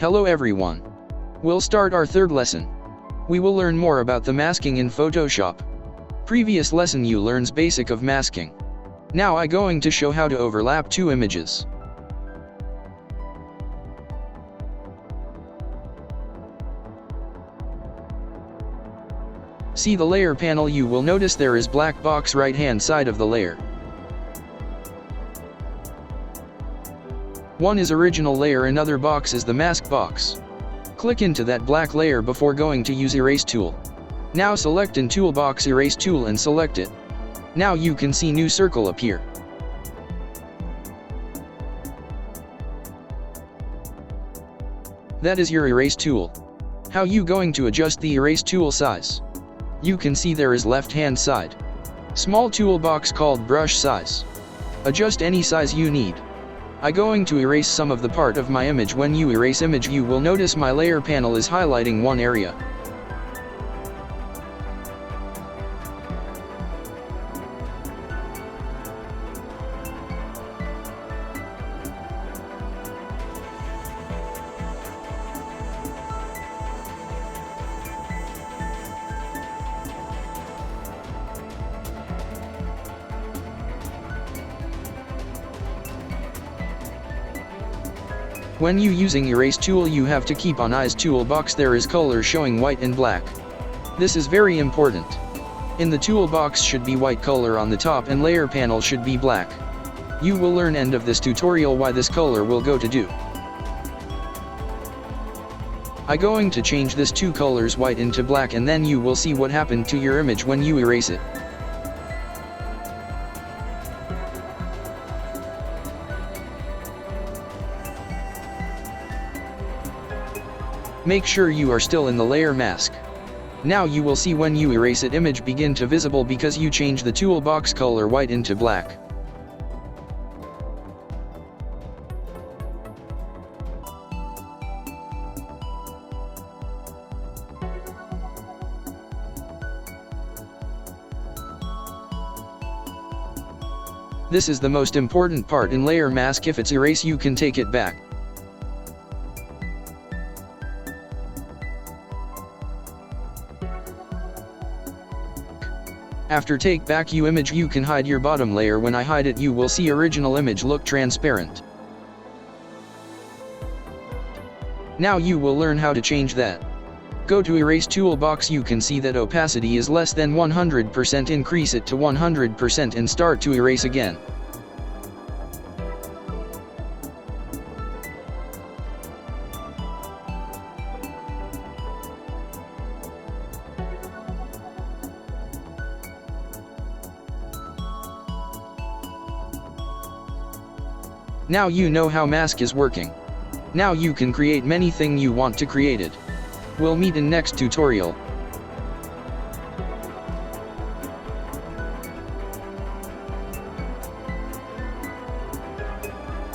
Hello everyone. We'll start our third lesson. We will learn more about the masking in Photoshop. Previous lesson you learns basic of masking. Now I going to show how to overlap two images. See the layer panel, you will notice there is black box right hand side of the layer. One is original layer, another box is the mask box. Click into that black layer before going to use erase tool. Now select in toolbox erase tool and select it. Now you can see new circle appear. That is your erase tool. How you going to adjust the erase tool size? You can see there is left hand side small toolbox called brush size. Adjust any size you need. I going to erase some of the part of my image. When you erase image, you will notice my layer panel is highlighting one area. When you using erase tool, you have to keep on eyes toolbox there is color showing white and black. This is very important. In the toolbox should be white color on the top and layer panel should be black. You will learn end of this tutorial why this color will go to do. I going to change this two colors white into black, and then you will see what happened to your image when you erase it. Make sure you are still in the layer mask. Now you will see when you erase it, image begin to visible because you change the toolbox color white into black. This is the most important part in layer mask. If it's erase, you can take it back. After take back you image, you can hide your bottom layer. When I hide it, you will see original image look transparent. Now you will learn how to change that. Go to erase toolbox, you can see that opacity is less than 100%, increase it to 100% and start to erase again. Now you know how mask is working. Now you can create many thing you want to create it. We'll meet in next tutorial.